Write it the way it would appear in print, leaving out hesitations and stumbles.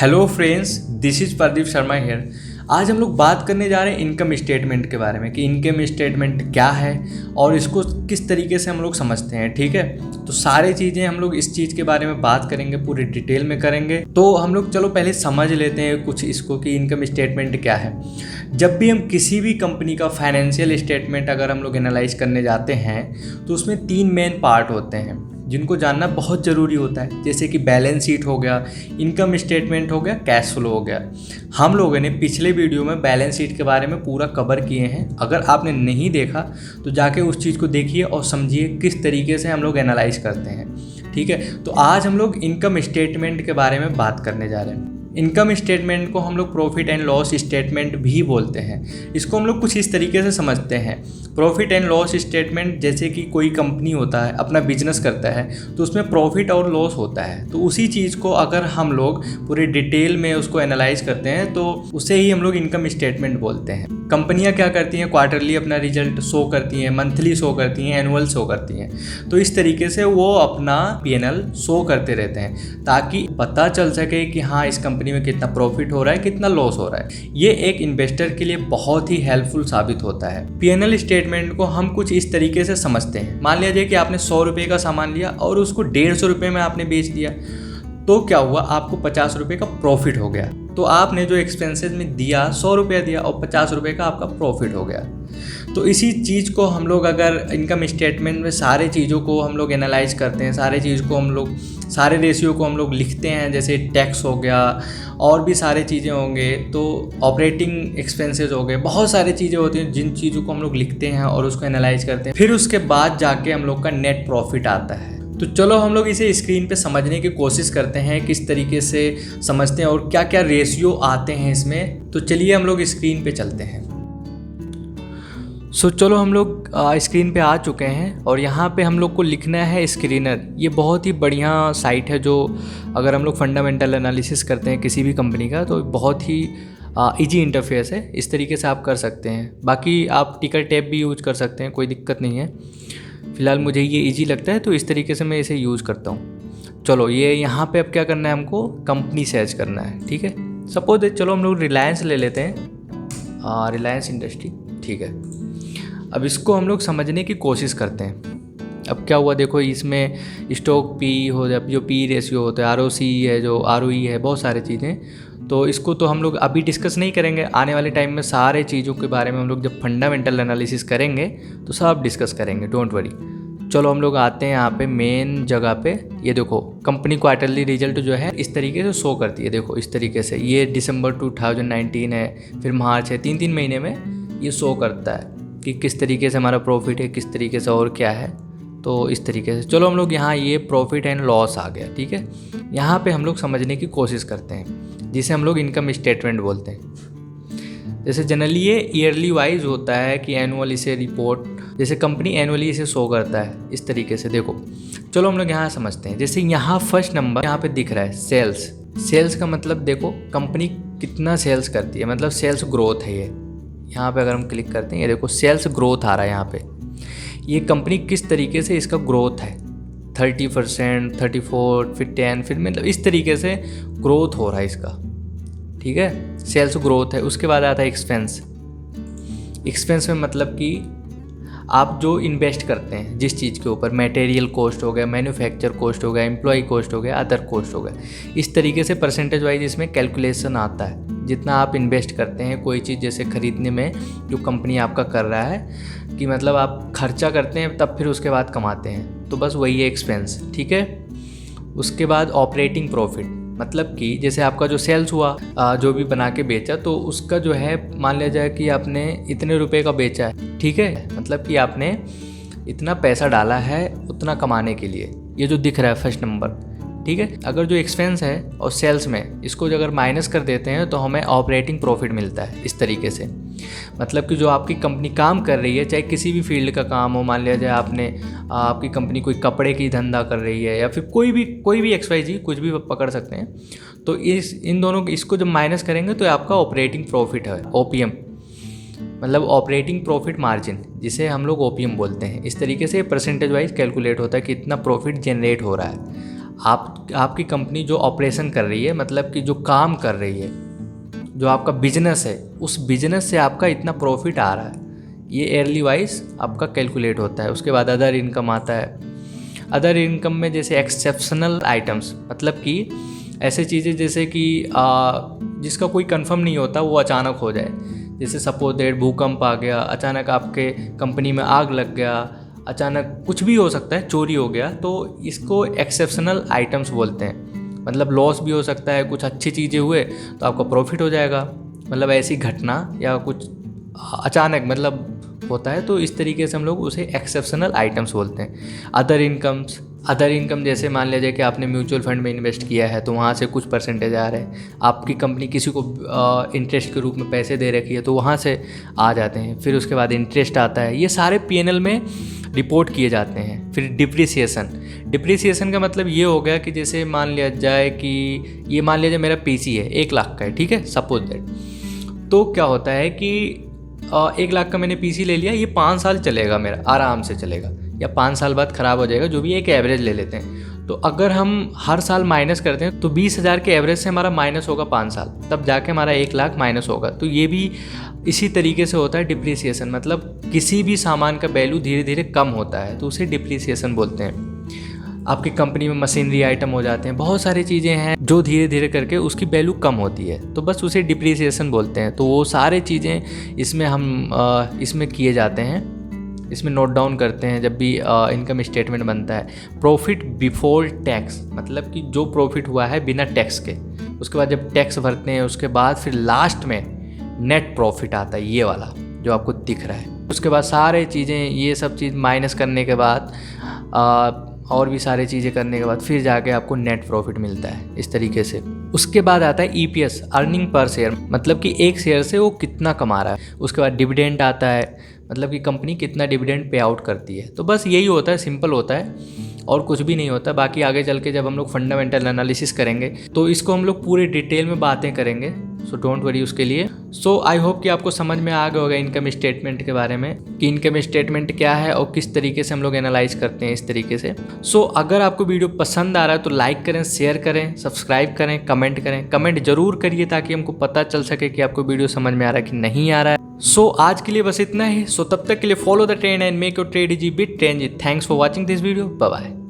Hello friends, this is Pradeep Sharma here. आज हम लोग बात करने जा रहे हैं इनकम स्टेटमेंट के बारे में कि इनकम स्टेटमेंट क्या है और इसको किस तरीके से हम लोग समझते हैं। ठीक है, तो सारी चीज़ें हम लोग इस चीज़ के बारे में बात करेंगे, पूरी डिटेल में करेंगे। तो हम लोग चलो पहले समझ लेते हैं कुछ इसको कि इनकम स्टेटमेंट क्या है। जब भी हम किसी भी कंपनी का फाइनेंशियल स्टेटमेंट अगर हम लोग एनालाइज करने जाते हैं तो उसमें 3 मेन पार्ट होते हैं जिनको जानना बहुत ज़रूरी होता है, जैसे कि बैलेंस शीट हो गया, इनकम स्टेटमेंट हो गया, कैश फ्लो हो गया। हम लोगों ने पिछले वीडियो में बैलेंस शीट के बारे में पूरा कवर किए हैं। अगर आपने नहीं देखा तो जाके उस चीज़ को देखिए और समझिए किस तरीके से हम लोग एनालाइज करते हैं। ठीक है, तो आज हम लोग इनकम स्टेटमेंट के बारे में बात करने जा रहे हैं। इनकम स्टेटमेंट को हम लोग प्रॉफिट एंड लॉस स्टेटमेंट भी बोलते हैं। इसको हम लोग कुछ इस तरीके से समझते हैं। प्रॉफिट एंड लॉस स्टेटमेंट, जैसे कि कोई कंपनी होता है, अपना बिजनेस करता है तो उसमें प्रॉफिट और लॉस होता है, तो उसी चीज़ को अगर हम लोग पूरी डिटेल में उसको एनालाइज करते हैं तो उसे ही हम लोग इनकम स्टेटमेंट बोलते हैं। कंपनियां क्या करती हैं, क्वार्टरली अपना रिजल्ट शो करती हैं, मंथली शो करती हैं, एनुअल शो करती हैं। तो इस तरीके से वो अपना P&L शो करते रहते हैं ताकि पता चल सके कि हाँ, इस कंपनी में कितना प्रॉफिट हो रहा है, कितना लॉस हो रहा है। ये एक इन्वेस्टर के लिए बहुत ही हेल्पफुल साबित होता है। P&L स्टेटमेंट को हम कुछ इस तरीके से समझते हैं। मान लीजिए कि आपने 100 रुपये का सामान लिया और उसको 150 रुपये में आपने बेच दिया, तो क्या हुआ, आपको 50 रुपये का प्रॉफिट हो गया। तो आपने जो एक्सपेंसेस में दिया 100 रुपया दिया और 50 रुपये का आपका प्रॉफिट हो गया। तो इसी चीज़ को हम लोग अगर इनकम स्टेटमेंट में सारे चीज़ों को हम लोग एनालाइज करते हैं, सारे चीज़ को हम लोग, सारे रेशियो को हम लोग लिखते हैं, जैसे टैक्स हो गया और भी सारे चीज़ें होंगे, तो ऑपरेटिंग एक्सपेंसेस हो गए, बहुत सारी चीज़ें होती हैं जिन चीज़ों को हम लोग लिखते हैं और उसको एनालाइज करते हैं। फिर उसके बाद जाके हम लोग का नेट प्रॉफिट आता है। तो चलो हम लोग इसे स्क्रीन पे समझने की कोशिश करते हैं, किस तरीके से समझते हैं और क्या क्या रेशियो आते हैं इसमें। तो चलिए हम लोग स्क्रीन पे चलते हैं। चलो हम लोग स्क्रीन पे आ चुके हैं और यहाँ पे हम लोग को लिखना है स्क्रीनर। ये बहुत ही बढ़िया साइट है जो अगर हम लोग फंडामेंटल एनालिसिस करते हैं किसी भी कंपनी का तो बहुत ही इजी इंटरफेस है। इस तरीके से आप कर सकते हैं। बाकी आप टिकर टैब भी यूज कर सकते हैं, कोई दिक्कत नहीं है। फ़िलहाल मुझे ये इजी लगता है तो इस तरीके से मैं इसे यूज़ करता हूँ। चलो ये यहाँ पे अब क्या करना है, हमको कंपनी सर्च करना है। ठीक है, सपोज चलो हम लोग रिलायंस ले लेते हैं, रिलायंस इंडस्ट्री। ठीक है, अब इसको हम लोग समझने की कोशिश करते हैं। अब क्या हुआ, देखो इसमें स्टॉक पी हो जाए, जो पी रेशियो होता है, ROC है, जो ROE है, बहुत सारी चीज़ें। तो इसको तो हम लोग अभी डिस्कस नहीं करेंगे, आने वाले टाइम में सारे चीज़ों के बारे में हम लोग जब फंडामेंटल एनालिसिस करेंगे तो सब डिस्कस करेंगे, डोंट वरी। चलो हम लोग आते हैं यहाँ पे मेन जगह पे। ये देखो कंपनी क्वार्टरली रिजल्ट जो है इस तरीके से शो करती है। देखो इस तरीके से, ये दिसंबर 2019 है, फिर मार्च है, 3-3 महीने में ये शो करता है कि किस तरीके से हमारा प्रॉफिट है, किस तरीके से और क्या है। तो इस तरीके से चलो हम लोग यहाँ, ये प्रॉफिट एंड लॉस आ गया। ठीक है, यहाँ पे हम लोग समझने की कोशिश करते हैं, जिसे हम लोग इनकम स्टेटमेंट बोलते हैं। जैसे जनरली ये ईयरली वाइज होता है कि एनुअल इसे रिपोर्ट, जैसे कंपनी एनुअली इसे शो करता है इस तरीके से। देखो चलो हम लोग यहाँ समझते हैं। जैसे यहाँ फर्स्ट नंबर यहाँ पे दिख रहा है सेल्स। सेल्स का मतलब देखो कंपनी कितना सेल्स करती है, मतलब सेल्स ग्रोथ है। ये यहाँ पे अगर हम क्लिक करते हैं, ये देखो सेल्स ग्रोथ आ रहा है यहाँ पे। ये कंपनी किस तरीके से इसका ग्रोथ है, 30%, 34, फिर 10, फिर मतलब इस तरीके से ग्रोथ हो रहा है इसका। ठीक है, सेल्स ग्रोथ है। उसके बाद आता है एक्सपेंस। एक्सपेंस में मतलब कि आप जो इन्वेस्ट करते हैं जिस चीज़ के ऊपर, मटेरियल कॉस्ट हो गया, मैन्युफैक्चर कॉस्ट हो गया, एम्प्लॉय कॉस्ट हो गया, अदर कॉस्ट हो गया, इस तरीके से परसेंटेज वाइज इसमें कैलकुलेशन आता है। जितना आप इन्वेस्ट करते हैं कोई चीज़ जैसे खरीदने में, जो कंपनी आपका कर रहा है कि मतलब आप खर्चा करते हैं तब फिर उसके बाद कमाते हैं, तो बस वही है एक्सपेंस। ठीक है, उसके बाद ऑपरेटिंग प्रॉफिट, मतलब कि जैसे आपका जो सेल्स हुआ, जो भी बना के बेचा, तो उसका जो है मान लिया जाए कि आपने इतने रुपए का बेचा है। ठीक है, मतलब कि आपने इतना पैसा डाला है उतना कमाने के लिए, ये जो दिख रहा है फर्स्ट नंबर। ठीक है, अगर जो एक्सपेंस है और सेल्स में इसको जो अगर माइनस कर देते हैं तो हमें ऑपरेटिंग प्रॉफिट मिलता है इस तरीके से। मतलब कि जो आपकी कंपनी काम कर रही है, चाहे किसी भी फील्ड का काम हो, मान लिया जाए आपकी कंपनी कोई कपड़े की धंधा कर रही है या फिर कोई भी XYZ, कुछ भी पकड़ सकते हैं, तो इन दोनों इसको जब माइनस करेंगे तो आपका ऑपरेटिंग प्रॉफिट है, OPM, मतलब ऑपरेटिंग प्रॉफिट मार्जिन, जिसे हम लोग OPM बोलते हैं। इस तरीके से परसेंटेज वाइज कैलकुलेट होता है कि इतना प्रॉफिट जनरेट हो रहा है। आपकी कंपनी जो ऑपरेशन कर रही है, मतलब कि जो काम कर रही है, जो आपका बिजनेस है, उस बिजनेस से आपका इतना प्रॉफिट आ रहा है, ये ईयरली वाइज आपका कैलकुलेट होता है। उसके बाद अदर इनकम आता है। अदर इनकम में जैसे एक्सेप्शनल आइटम्स, मतलब कि ऐसे चीज़ें जैसे कि जिसका कोई कंफर्म नहीं होता, वो अचानक हो जाए। जैसे सपोज दैट भूकंप आ गया, अचानक आपके कंपनी में आग लग गया, अचानक कुछ भी हो सकता है, चोरी हो गया, तो इसको एक्सेप्शनल आइटम्स बोलते हैं। मतलब लॉस भी हो सकता है, कुछ अच्छी चीज़ें हुए तो आपका प्रॉफिट हो जाएगा। मतलब ऐसी घटना या कुछ अचानक मतलब होता है, तो इस तरीके से हम लोग उसे एक्सेप्शनल आइटम्स बोलते हैं। अदर इनकम जैसे मान लीजिए कि आपने म्यूचुअल फंड में इन्वेस्ट किया है, तो वहाँ से कुछ परसेंटेज आ रहे हैं। आपकी कंपनी किसी को इंटरेस्ट के रूप में पैसे दे रखी है, तो वहाँ से आ जाते हैं। फिर उसके बाद इंटरेस्ट आता है। ये सारे P&L में रिपोर्ट किए जाते हैं। फिर डिप्रिसिएशन का मतलब ये हो गया कि जैसे मान लिया जाए कि ये मान लीजिए मेरा PC है 1 लाख का है, ठीक है, सपोज दैट। तो क्या होता है कि 1 लाख का मैंने PC ले लिया, ये 5 साल चलेगा, मेरा आराम से चलेगा, या 5 साल बाद ख़राब हो जाएगा, जो भी एक एवरेज ले लेते हैं। तो अगर हम हर साल माइनस करते हैं तो 20,000 के एवरेज से हमारा माइनस होगा 5 साल, तब जाके हमारा 1 लाख माइनस होगा। तो ये भी इसी तरीके से होता है डिप्रिसिएशन। मतलब किसी भी सामान का वैल्यू धीरे धीरे कम होता है, तो उसे डिप्रिसिएशन बोलते हैं। आपकी कंपनी में मशीनरी आइटम हो जाते हैं, बहुत सारी चीज़ें हैं जो धीरे धीरे करके उसकी वैल्यू कम होती है, तो बस उसे डिप्रिसिएशन बोलते हैं। तो वो सारे चीज़ें इसमें हम इसमें किए जाते हैं, इसमें नोट डाउन करते हैं जब भी इनकम स्टेटमेंट बनता है। प्रॉफिट बिफोर टैक्स, मतलब कि जो प्रॉफिट हुआ है बिना टैक्स के, उसके बाद जब टैक्स भरते हैं, उसके बाद फिर लास्ट में नेट प्रॉफिट आता है, ये वाला जो आपको दिख रहा है। उसके बाद सारे चीज़ें, ये सब चीज़ माइनस करने के बाद और भी सारी चीज़ें करने के बाद फिर जाके आपको नेट प्रॉफिट मिलता है, इस तरीके से। उसके बाद आता है EPS, अर्निंग पर शेयर, मतलब कि एक शेयर से वो कितना कमा रहा है। उसके बाद डिविडेंड आता है, मतलब कि कंपनी कितना डिविडेंड पे आउट करती है। तो बस यही होता है, सिंपल होता है और कुछ भी नहीं होता। बाकी आगे चल के जब हम लोग फंडामेंटल एनालिसिस करेंगे तो इसको हम लोग पूरे डिटेल में बातें करेंगे, सो डोंट वरी उसके लिए। सो आई होप कि आपको समझ में आ गया होगा इनकम स्टेटमेंट के बारे में, कि इनकम स्टेटमेंट क्या है और किस तरीके से हम लोग एनालाइज करते हैं, इस तरीके से। सो अगर आपको वीडियो पसंद आ रहा है तो लाइक करें, शेयर करें, सब्सक्राइब करें, कमेंट करें। कमेंट जरूर करिए ताकि हमको पता चल सके कि आपको वीडियो समझ में आ रहा है कि नहीं आ रहा है। सो आज के लिए बस इतना ही। सो तब तक के लिए follow the trend and make your trade easy, bit trend. Thanks for watching this video, bye bye.